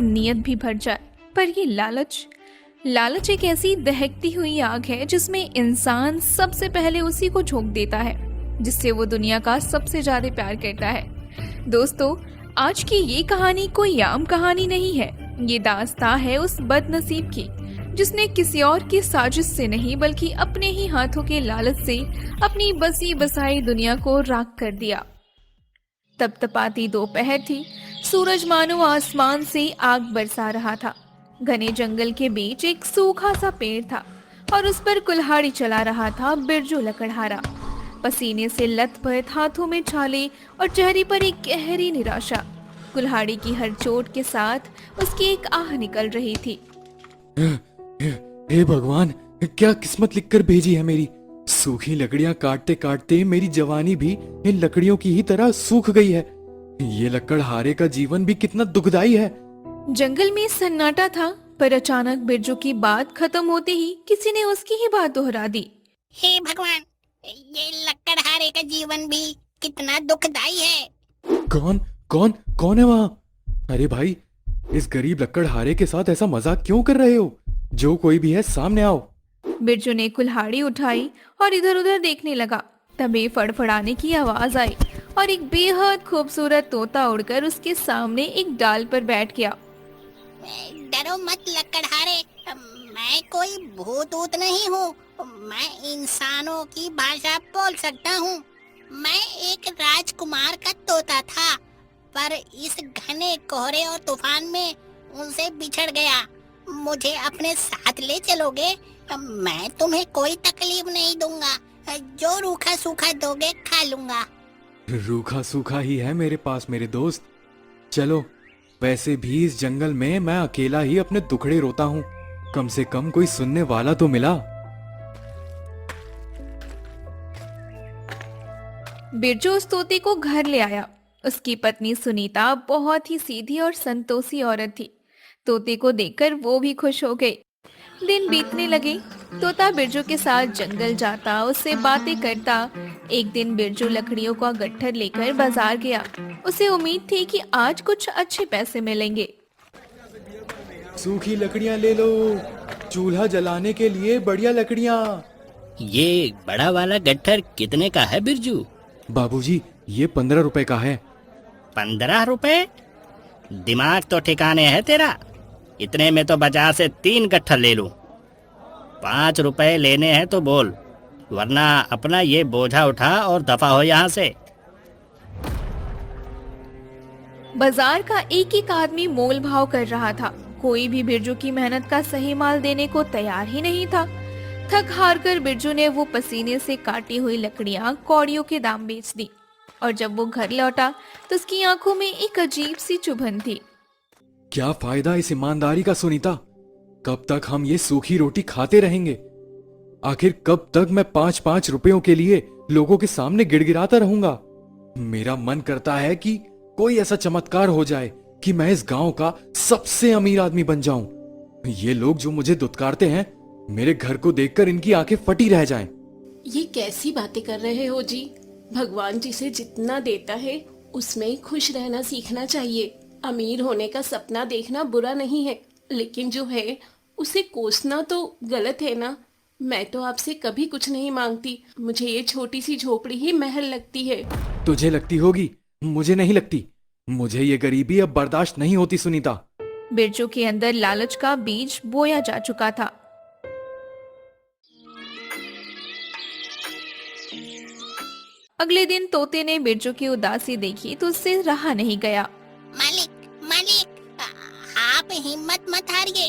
नीयत भी भर जाए। पर ये लालच, लालच एक ऐसी दहकती हुई आग है जिसमें इंसान सबसे पहले उसी को झोंक देता है जिससे वो दुनिया का सबसे ज्यादा प्यार करता है। दोस्तों, आज की ये कहानी कोई आम कहानी नहीं है। ये दास्तां है उस बदनसीब की जिसने किसी और की साजिश से नहीं बल्कि अपने ही हाथों के लालच से अपनी बसी बसाई दुनिया को राख कर दिया। तपतपाती दोपहर थी। सूरज मानो आसमान से आग बरसा रहा था। घने जंगल के बीच एक सूखा सा पेड़ था और उस पर कुल्हाड़ी चला रहा था बिरजू लकड़हारा। पसीने से लथपथ, हाथों में छाले और चेहरे पर एक गहरी निराशा। कुल्हाड़ी की हर चोट के साथ उसकी एक आह निकल रही थी। हे भगवान, क्या किस्मत लिखकर भेजी है मेरी। सूखी लकड़ियां काटते काटते मेरी जवानी भी इन लकड़ियों की ही तरह सूख गई है। ये लकड़हारे का जीवन भी कितना दुखदाई है। जंगल में सन्नाटा था, पर अचानक बिरजू की बात खत्म होते ही किसी ने उसकी ही बात दोहरा दी। हे भगवान, ये लकड़हारे का जीवन भी कितना दुखदाई है। कौन कौन कौन है वहाँ? अरे भाई, इस गरीब लकड़हारे के साथ ऐसा मजाक क्यों कर रहे हो? जो कोई भी है सामने आओ। बिरजू ने कुल्हाड़ी उठाई और इधर उधर देखने लगा। तभी फड़फड़ाने की आवाज आई और एक बेहद खूबसूरत तोता उड़कर उसके सामने एक डाल पर बैठ गया। डरो मत लकड़हारे, मैं कोई भूत ऊत नहीं हूँ। मैं इंसानों की भाषा बोल सकता हूँ। मैं एक राजकुमार का तोता था, पर इस घने कोहरे और तूफान में उनसे बिछड़ गया। मुझे अपने साथ ले चलोगे? मैं तुम्हें कोई तकलीफ नहीं दूंगा। जो रूखा सूखा दोगे खा लूंगा। रूखा सूखा ही है मेरे पास मेरे दोस्त। चलो, वैसे भी इस जंगल में मैं अकेला ही अपने दुखड़े रोता हूँ। कम से कम कोई सुनने वाला तो मिला। बिरजू उस तोते को घर ले आया। उसकी पत्नी सुनीता बहुत ही सीधी और संतोषी औरत थी। तोते को देखकर वो भी खुश हो गई। दिन बीतने लगे। तोता बिरजू के साथ जंगल जाता, उससे बातें करता। एक दिन बिरजू लकड़ियों का गट्ठर लेकर बाजार गया। उसे उम्मीद थी कि आज कुछ अच्छे पैसे मिलेंगे। सूखी लकड़ियां ले लो, चूल्हा जलाने के लिए बढ़िया लकड़ियां। ये बड़ा वाला गट्ठर कितने का है बिरजू? बाबूजी, ये 15 रुपए का है। 15 रुपए? दिमाग तो ठिकाने है तेरा। इतने में तो बाजार से 3 गट्ठर ले लूं। 5 रुपए लेने हैं तो बोल, वरना अपना ये बोझा उठा और दफा हो यहाँ से। बाजार का एक एक आदमी मोल भाव कर रहा था। कोई भी बिरजू की मेहनत का सही माल देने को तैयार ही नहीं था। थक हार कर बिरजू ने वो पसीने से काटी हुई लकड़ियां कौड़ियों के दाम बेच दी। और जब वो घर लौटा तो उसकी आंखों में एक अजीब सी चुभन थी। क्या फायदा इस ईमानदारी का सुनीता? कब तक हम ये सूखी रोटी खाते रहेंगे? आखिर कब तक मैं 5-5 रुपयों के लिए लोगों के सामने गिड़गिड़ाता रहूंगा? मेरा मन करता है कि कोई ऐसा चमत्कार हो जाए कि मैं इस गांव का सबसे अमीर आदमी बन जाऊं। ये लोग जो मुझे दुत्कारते हैं, मेरे घर को देखकर इनकी आंखें फटी रह जाएं। ये कैसी बातें कर रहे हो जी? भगवान जिसे जितना देता है उसमें खुश रहना सीखना चाहिए। अमीर होने का सपना देखना बुरा नहीं है, लेकिन जो है उसे कोसना तो गलत है ना। मैं तो आपसे कभी कुछ नहीं मांगती। मुझे ये छोटी सी झोपड़ी ही महल लगती है। तुझे लगती होगी, मुझे नहीं लगती। मुझे ये गरीबी अब बर्दाश्त नहीं होती सुनीता। बिरजू के अंदर लालच का बीज बोया जा चुका था। अगले दिन तोते ने बिरजू की उदासी देखी तो उससे रहा नहीं गया। मालिक, आप हिम्मत मत हारिए।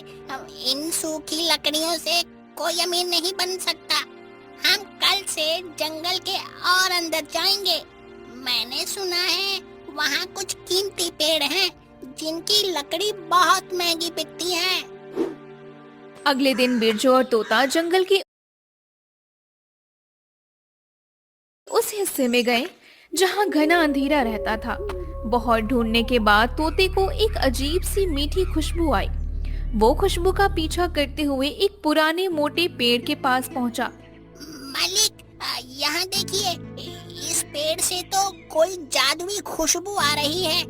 इन सूखी लकड़ियों से कोई अमीर नहीं बन सकता। हम कल से जंगल के और अंदर जाएंगे। मैंने सुना है वहाँ कुछ कीमती पेड़ हैं जिनकी लकड़ी बहुत महंगी बिकती है। अगले दिन बिरजू और तोता जंगल के उस हिस्से में गए जहाँ घना अंधेरा रहता था। बहुत ढूंढने के बाद तोते को एक अजीब सी मीठी खुशबू आई। वो खुशबू का पीछा करते हुए एक पुराने मोटे पेड़ के पास पहुंचा। मालिक, यहाँ देखिए, इस पेड़ से तो कोई जादुई खुशबू आ रही है।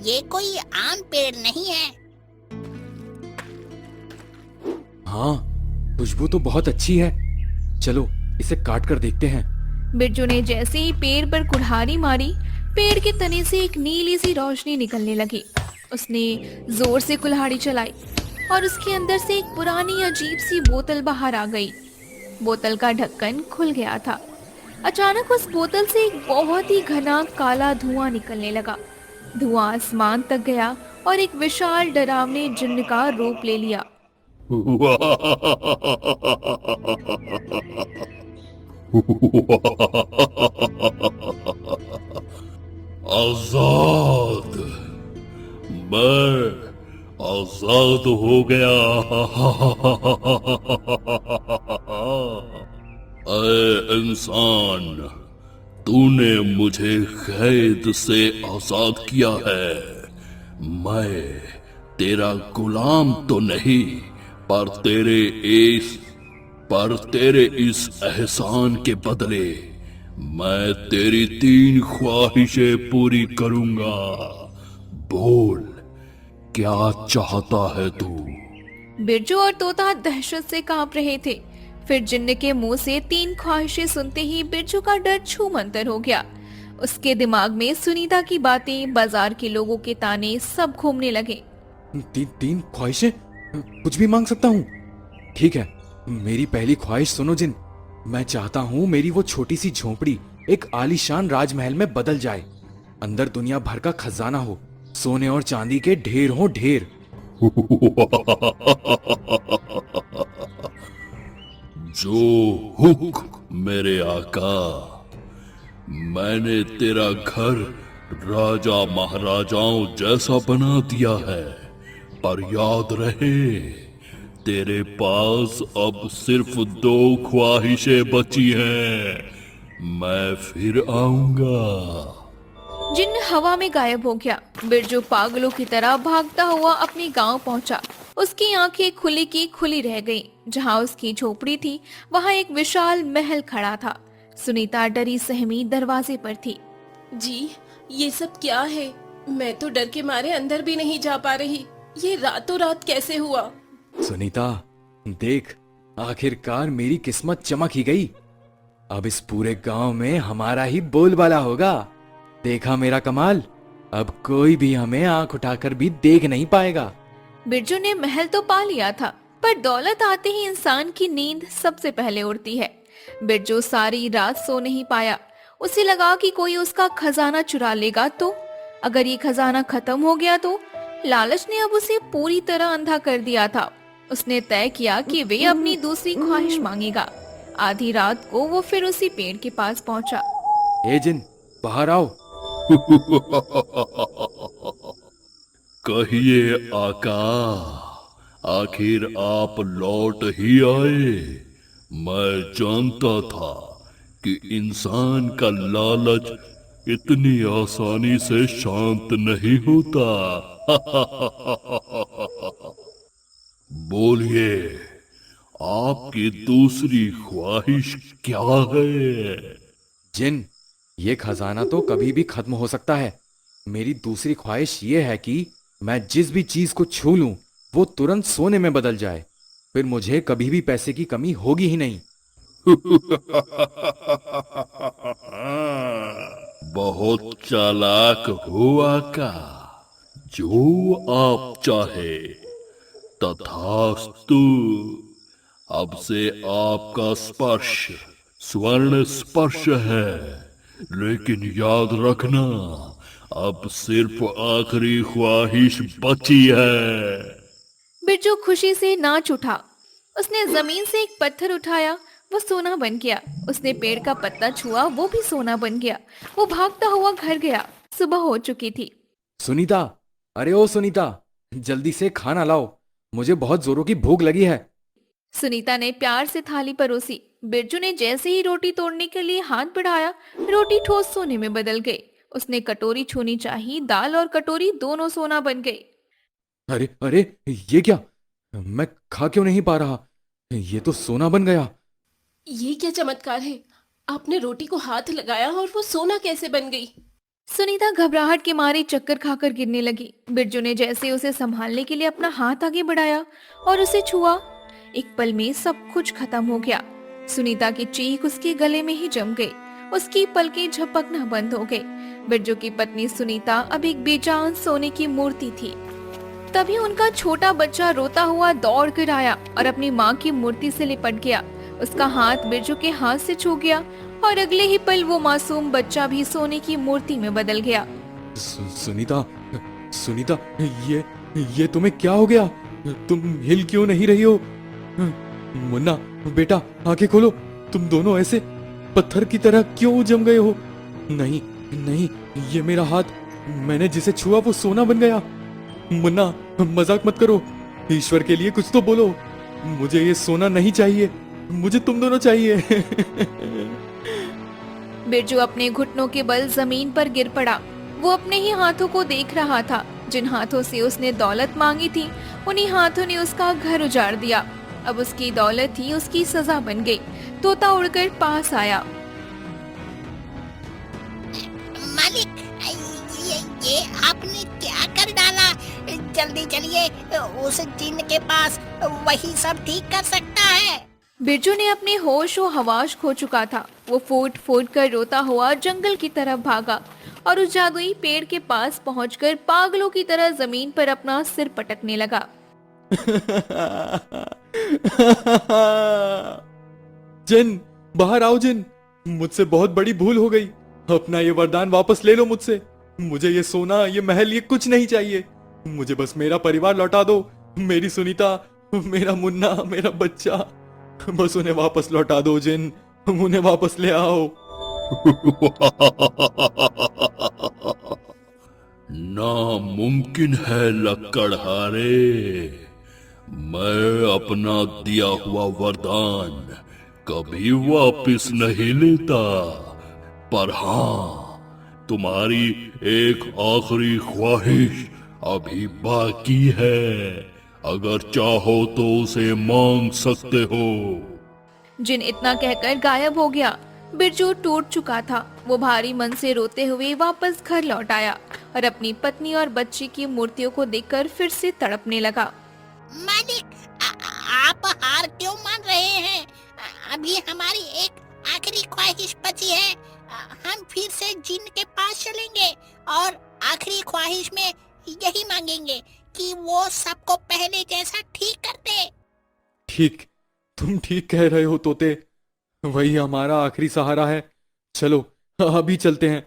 ये कोई आम पेड़ नहीं है। हाँ, खुशबू तो बहुत अच्छी है। चलो इसे काट कर देखते हैं। बिरजू ने जैसे ही पेड़ पर कुल्हाड़ी मारी, पेड़ के तने से एक नीली सी रोशनी निकलने लगी। उसने जोर से कुल्हाड़ी चलाई और उसके अंदर से एक पुरानी अजीब सी बोतल बाहर आ गई। बोतल का ढक्कन खुल गया था। अचानक उस बोतल से एक बहुत ही घना काला धुआं निकलने लगा। धुआं आसमान तक गया और एक विशाल डरावने जिन्न का रूप ले लिया। आजाद, मैं आजाद हो गया। अरे इंसान, तूने मुझे कैद से आजाद किया है। मैं तेरा गुलाम तो नहीं, पर तेरे इस एहसान के बदले मैं तेरी 3 ख्वाहिशें पूरी करूंगा। बोल, क्या चाहता है तू? बिरजू और तोता दहशत से कांप रहे थे। फिर जिन्न के मुंह से 3 ख्वाहिशें सुनते ही बिरजू का डर छूमंतर हो गया। उसके दिमाग में सुनीता की बातें, बाजार के लोगों के ताने सब घूमने लगे। 3 ख्वाहिशें? कुछ भी मांग सकता हूँ। ठीक है, मेरी पहली ख्वाहिश सुनो जिन। मैं चाहता हूँ मेरी वो छोटी सी झोपड़ी एक आलीशान राजमहल में बदल जाए। अंदर दुनिया भर का खजाना हो, सोने और चांदी के ढेर हो ढेर। जो हुक्म मेरे आका। मैंने तेरा घर राजा महाराजाओं जैसा बना दिया है, पर याद रहे तेरे पास अब सिर्फ 2 ख्वाहिशें बची हैं। मैं फिर आऊंगा। जिन्न हवा में गायब हो गया। बिरजू पागलों की तरह भागता हुआ अपने गांव पहुंचा। उसकी आंखें खुली की खुली रह गईं। जहां उसकी झोपड़ी थी, वहां एक विशाल महल खड़ा था। सुनीता डरी सहमी दरवाजे पर थी। जी, ये सब क्या है? मैं तो डर के मारे अंदर भी नहीं जा पा रही। ये रातों रात कैसे हुआ? सुनीता, देख, आखिरकार मेरी किस्मत चमक ही गई। अब इस पूरे गांव में हमारा ही बोलबाला होगा। देखा मेरा कमाल? अब कोई भी हमें आंख उठाकर भी देख नहीं पाएगा। बिरजू ने महल तो पा लिया था, पर दौलत आते ही इंसान की नींद सबसे पहले उड़ती है। बिरजू सारी रात सो नहीं पाया। उसे लगा कि कोई उसका खजाना चुरा लेगा, तो अगर ये खजाना खत्म हो गया तो। लालच ने अब उसे पूरी तरह अंधा कर दिया था। उसने तय किया कि वे अपनी दूसरी ख्वाहिश मांगेगा। आधी रात को वो फिर उसी पेड़ के पास पहुंचा। ए जिन, बाहर आओ। कहिए आका, आखिर आप लौट ही आए। मैं जानता था कि इंसान का लालच इतनी आसानी से शांत नहीं होता। बोलिए, आपकी दूसरी ख्वाहिश क्या है? जिन, ये खजाना तो कभी भी खत्म हो सकता है। मेरी दूसरी ख्वाहिश ये है कि मैं जिस भी चीज को छू लूं, वो तुरंत सोने में बदल जाए। फिर मुझे कभी भी पैसे की कमी होगी ही नहीं। बहुत चालाक हुआ का। जो आप चाहे तथास्तु। अब से आपका स्पर्श स्वर्ण स्पर्श है, लेकिन याद रखना, अब सिर्फ आखिरी ख्वाहिश बची है। बिरजू खुशी से नाच उठा। उसने जमीन से एक पत्थर उठाया, वो सोना बन गया। उसने पेड़ का पत्ता छुआ, वो भी सोना बन गया। वो भागता हुआ घर गया। सुबह हो चुकी थी। सुनीता, अरे ओ सुनीता, जल्दी से खाना लाओ, मुझे बहुत जोरों की भूख लगी है। सुनीता ने प्यार से थाली परोसी। बिरजू ने जैसे ही रोटी तोड़ने के लिए हाथ बढ़ाया, रोटी ठोस सोने में बदल गई। उसने कटोरी छूनी चाही, दाल और कटोरी दोनों सोना बन गई। अरे अरे, ये क्या? मैं खा क्यों नहीं पा रहा? ये तो सोना बन गया। ये क्या चमत्कार है? आपने रोटी को हाथ लगाया और वो सोना कैसे बन गई? सुनीता घबराहट के मारे चक्कर खाकर गिरने लगी। बिरजू ने जैसे उसे संभालने के लिए अपना हाथ आगे बढ़ाया और उसे छुआ। एक पल में सब कुछ खत्म हो गया। सुनीता की चीख उसके गले में ही जम गई। उसकी पलकें झपकना बंद हो गई। बिरजू की पत्नी सुनीता अब एक बेजान सोने की मूर्ति थी। तभी उनका छोटा बच्चा रोता हुआ दौड़ कर आया और अपनी माँ की मूर्ति से लिपट गया। उसका हाथ बिरजू के हाथ से छू गया और अगले ही पल वो मासूम बच्चा भी सोने की मूर्ति में बदल गया। सुनीता, सुनीता, ये तुम्हें क्या हो गया? तुम हिल क्यों नहीं रही हो? मुन्ना बेटा, आंखें खोलो। तुम दोनों ऐसे पत्थर की तरह क्यों जम गए हो? नहीं नहीं, ये मेरा हाथ, मैंने जिसे छुआ वो सोना बन गया। मुन्ना मजाक मत करो, ईश्वर के लिए कुछ तो बोलो। मुझे ये सोना नहीं चाहिए, मुझे तुम दोनों चाहिए। बिरजू अपने घुटनों के बल जमीन पर गिर पड़ा। वो अपने ही हाथों को देख रहा था। जिन हाथों से उसने दौलत मांगी थी, उन्हीं हाथों ने उसका घर उजाड़ दिया। अब उसकी दौलत ही उसकी सजा बन गई। तोता उड़कर पास आया। मालिक, ये आपने क्या कर डाला? जल्दी चलिए उस जिन के पास, वही सब ठीक कर सकता है। बिरजू ने अपने होश व हवास खो चुका था। वो फूट फूट कर रोता हुआ जंगल की तरफ भागा और उस जादुई पेड़ के पास पहुंचकर पागलों की तरह जमीन पर अपना सिर पटकने लगा। जिन, बाहर आओ जिन, मुझसे बहुत बड़ी भूल हो गई। अपना ये वरदान वापस ले लो मुझसे। मुझे ये सोना, ये महल, ये कुछ नहीं चाहिए। मुझे बस मेरा परिवार लौटा दो। मेरी सुनीता, मेरा मुन्ना, मेरा बच्चा, बस उन्हें वापस लौटा दो जिन, उन्हें वापस ले आओ। नामुमकिन है लकड़हारे, मैं अपना दिया हुआ वरदान कभी वापस नहीं लेता। पर हाँ, तुम्हारी एक आखिरी ख्वाहिश अभी बाकी है। अगर चाहो तो उसे मांग सकते हो। जिन इतना कहकर गायब हो गया। बिरजू टूट चुका था। वो भारी मन से रोते हुए वापस घर लौट आया और अपनी पत्नी और बच्ची की मूर्तियों को देखकर फिर से तड़पने लगा। मालिक, आप हार क्यों मान रहे हैं? अभी हमारी एक आखिरी ख्वाहिश बची है। हम फिर से जिन के पास चलेंगे और आखिरी ख्वाहिश में यही मांगेंगे कि वो सबको पहले जैसा ठीक कर दे। ठीक, तुम ठीक कह रहे हो तोते, वही हमारा आखिरी सहारा है। चलो अभी चलते हैं।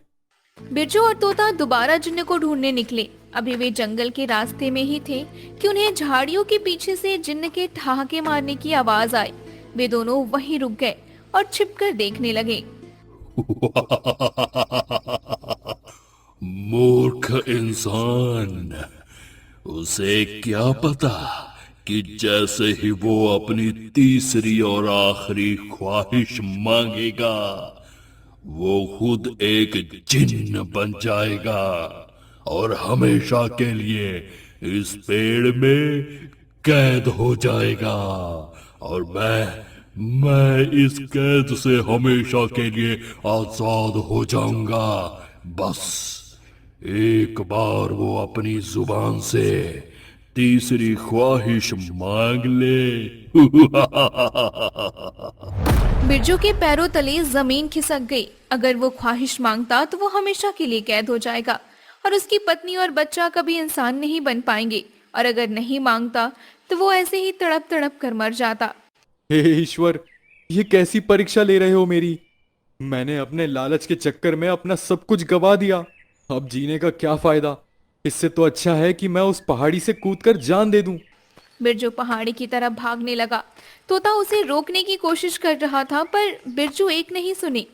बिरजू और तोता दोबारा जिन्न को ढूंढने निकले। अभी वे जंगल के रास्ते में ही थे कि उन्हें झाड़ियों के पीछे से जिन्न के ठहाके मारने की आवाज आई। वे दोनों वहीं रुक गए और छिपकर देखने लगे। मूर्ख इंसान, उसे क्या पता कि जैसे ही वो अपनी तीसरी और आखिरी ख्वाहिश मांगेगा, वो खुद एक जिन्न बन जाएगा और हमेशा के लिए इस पेड़ में कैद हो जाएगा। और मैं इस कैद से हमेशा के लिए आजाद हो जाऊंगा। बस एक बार वो अपनी जुबान से तीसरी ख्वाहिश मांग ले। बिरजू के पैरों तले जमीन खिसक गई। अगर वो ख्वाहिश मांगता तो वो हमेशा के लिए कैद हो जाएगा और उसकी पत्नी और बच्चा कभी इंसान नहीं बन पाएंगे। और अगर नहीं मांगता तो वो ऐसे ही तड़प तड़प कर मर जाता। हे ईश्वर, ये कैसी परीक्षा ले रहे हो मेरी? मैंने अपने लालच के चक्कर में अपना सब कुछ गवा दिया। अब जीने का क्या फायदा? इससे तो अच्छा है कि मैं उस पहाड़ी से कूदकर जान दे दूं। बिरजू पहाड़ी की तरफ भागने लगा। तोता उसे रोकने की कोशिश कर रहा था, पर बिरजू एक नहीं सुनी।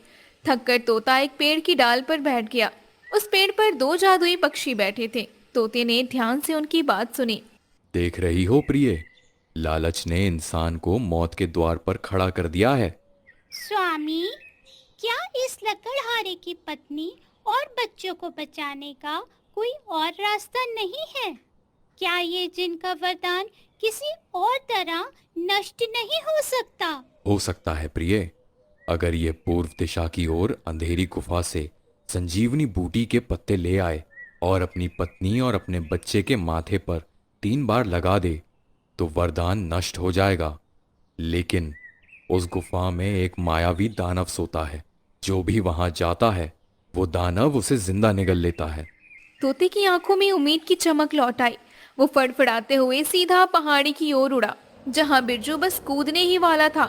थककर तोता एक पेड़ की डाल पर बैठ गया। उस पेड़ पर दो जादुई पक्षी बैठे थे। तोते ने ध्यान से उनकी बात सुनी। देख रही हो प्रिय, लालच ने इंसान को मौत के द्वार पर खड़ा कर दिया है। स्वामी, क्या इस लकड़हारे की पत्नी और बच्चों को बचाने का कोई और रास्ता नहीं है? क्या ये जिनका वरदान किसी और तरह नष्ट नहीं हो सकता? हो सकता है प्रिय, अगर ये पूर्व दिशा की ओर अंधेरी गुफा से संजीवनी बूटी के पत्ते ले आए और अपनी पत्नी और अपने बच्चे के माथे पर 3 बार लगा दे, तो वरदान नष्ट हो जाएगा लेकिन उस गुफा में एक मायावी दानव सोता है। जो भी वहां जाता है वो दानव उसे जिंदा निगल लेता है। तोते की आंखों में उम्मीद की चमक लौट आई। वो फड़फड़ाते हुए सीधा पहाड़ी की ओर उड़ा, जहां बिरजू बस कूदने ही वाला था।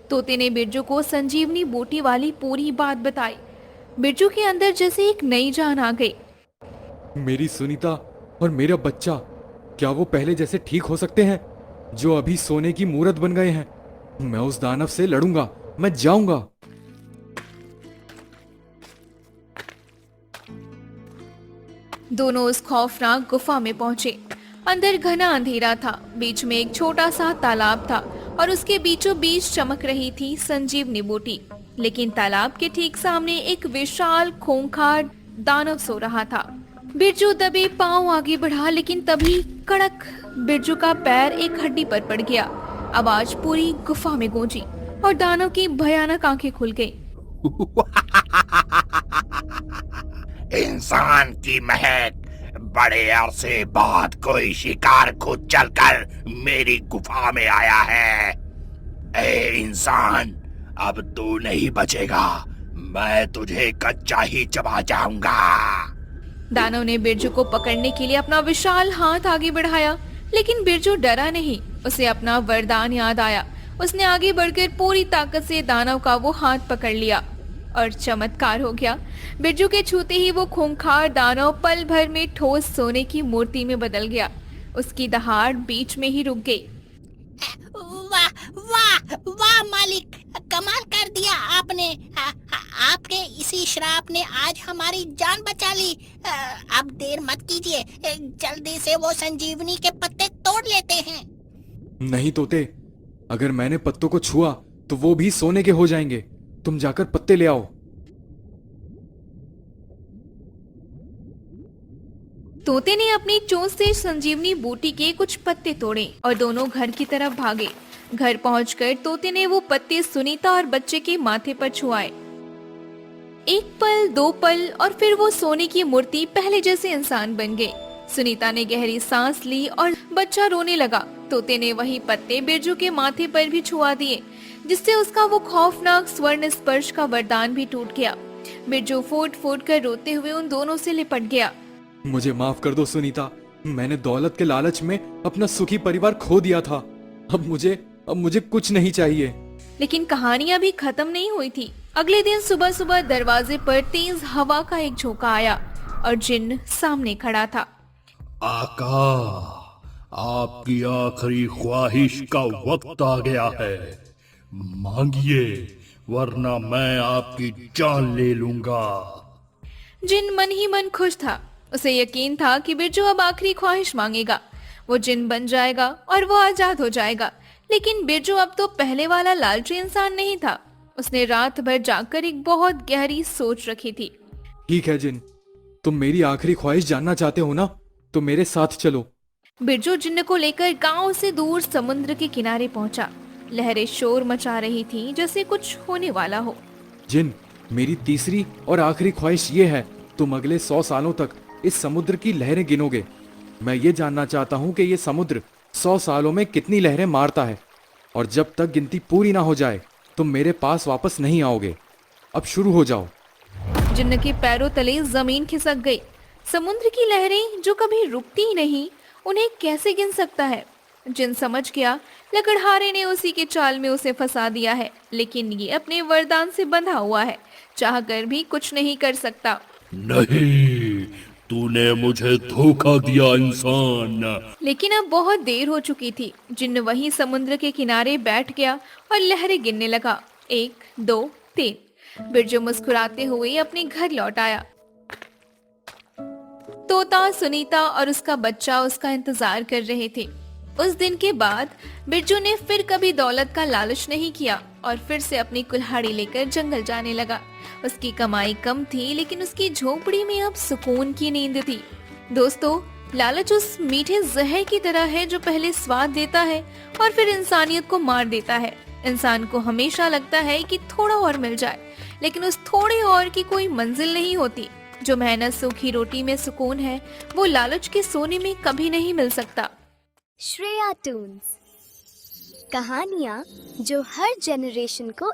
तोते ने बिरजू को संजीवनी बूटी वाली पूरी बात बताई। बिरजू के अंदर जैसे एक नई जान आ गई। मेरी सुनीता और मेरा बच्चा, क्या वो पहले जैसे ठीक हो सकते हैं, जो अभी सोने की मूरत बन गए हैं? मैं उस दानव से लड़ूंगा, मैं जाऊंगा। दोनों उस खौफनाक गुफा में पहुंचे। अंदर घना अंधेरा था, बीच में एक छोटा सा तालाब था और उसके बीचों बीच चमक रही थी संजीवनी बूटी। लेकिन तालाब के ठीक सामने एक विशाल खूंखार दानव सो रहा था। बिरजू दबे पांव आगे बढ़ा, लेकिन तभी कड़क, बिरजू का पैर एक हड्डी पर पड़ गया। आवाज पूरी गुफा में गूंजी और दानव की भयानक आंखें खुल गईं। इंसान की महक, बड़े अरसे बाद कोई शिकार खुद चलकर मेरी गुफा में आया है। ए इंसान, अब तू नहीं बचेगा, मैं तुझे कच्चा ही चबा जाऊंगा। दानव ने बिरजू को पकड़ने के लिए अपना विशाल हाथ आगे बढ़ाया, लेकिन बिरजू डरा नहीं। उसे अपना वरदान याद आया। उसने आगे बढ़कर पूरी ताकत से दानव का वो हाथ पकड़ लिया और चमत्कार हो गया। बिरजू के छूते ही वो खूंखार दानव पल भर में ठोस सोने की मूर्ति में बदल गया। उसकी दहाड़ बीच में ही रुक गई। वाह वाह वाह मालिक, कमाल कर दिया आपने। आपके इसी श्राप ने आज हमारी जान बचा ली। अब देर मत कीजिए, जल्दी से वो संजीवनी के पत्ते तोड़ लेते हैं। नहीं तोते, अगर मैंने पत्तों को छुआ तो वो भी सोने के हो जाएंगे। तुम जाकर पत्ते ले आओ। तोते ने अपनी चोंच से संजीवनी बूटी के कुछ पत्ते तोड़े और दोनों घर की तरफ भागे। घर पहुंचकर तोते ने वो पत्ते सुनीता और बच्चे के माथे पर छुआए। एक पल, दो पल और फिर वो सोने की मूर्ति पहले जैसे इंसान बन गई। सुनीता ने गहरी सांस ली और बच्चा रोने लगा। तोते ने वही पत्ते बिरजू के माथे पर भी छुआ दिए, जिससे उसका वो खौफनाक स्वर्ण स्पर्श का वरदान भी टूट गया। बिरजू फूट फूट कर रोते हुए उन दोनों से लिपट गया। मुझे माफ कर दो सुनीता, मैंने दौलत के लालच में अपना सुखी परिवार खो दिया था। अब मुझे कुछ नहीं चाहिए। लेकिन कहानी अभी खत्म नहीं हुई थी। अगले दिन सुबह सुबह दरवाजे पर तेज हवा का एक झोंका आया और जिन्न सामने खड़ा था। आका, आपकी आखिरी ख्वाहिश का वक्त आ गया है। मांगिए, वरना मैं आपकी जान ले लूंगा। जिन्न मन ही मन खुश था। उसे यकीन था कि बिरजू अब आखिरी ख्वाहिश मांगेगा, वो जिन्न बन जाएगा और वो आजाद हो जाएगा। लेकिन बिरजू अब तो पहले वाला लालची इंसान नहीं था। उसने रात भर जागकर एक बहुत गहरी सोच रखी थी। ठीक है जिन्न, तुम मेरी आखिरी ख्वाहिश जानना चाहते हो ना, तो मेरे साथ चलो। बिरजू जिन्न को लेकर गांव से दूर समुद्र के किनारे पहुंचा। लहरें शोर मचा रही थी, जैसे कुछ होने वाला हो। जिन्न, मेरी तीसरी और आखिरी ख्वाहिश ये है, तुम अगले 100 सालों तक इस समुद्र की लहरें गिनोगे। मैं ये जानना चाहता हूँ कि ये समुद्र 100 सालों में कितनी लहरें मारता है, और जब तक गिनती पूरी ना हो जाए तुम मेरे पास वापस नहीं आओगे। अब शुरू हो जाओ। जिन्न के पैरों तले जमीन खिसक गई। समुद्र की लहरें जो कभी रुकती ही नहीं, उन्हें कैसे गिन सकता है? जिन्न समझ गया, लकड़हारे ने उसी के चाल में उसे फंसा दिया है। लेकिन ये अपने वरदान से बंधा हुआ है, चाहकर भी कुछ नहीं कर सकता। नहीं, तूने मुझे धोखा दिया इंसान। लेकिन अब बहुत देर हो चुकी थी। जिन्न वहीं समुद्र के किनारे बैठ गया और लहरें गिनने लगा। 1, 2, 3। बिरजू मुस्कुराते हुए अपने घर लौट आया। तोता, सुनीता और उसका बच्चा उसका इंतजार कर रहे थे। उस दिन के बाद बिरजू ने फिर कभी दौलत का लालच नहीं किया और फिर से अपनी कुल्हाड़ी लेकर जंगल जाने लगा। उसकी कमाई कम थी, लेकिन उसकी झोपड़ी में अब सुकून की नींद थी। दोस्तों, लालच उस मीठे जहर की तरह है जो पहले स्वाद देता है और फिर इंसानियत को मार देता है। इंसान को हमेशा लगता है कि थोड़ा और मिल जाए, लेकिन उस थोड़े और की कोई मंजिल नहीं होती। जो मेहनत सूखी रोटी में सुकून है, वो लालच के सोने में कभी नहीं मिल सकता। श्रेया टून्स। कहानियाँ जो हर जनरेशन को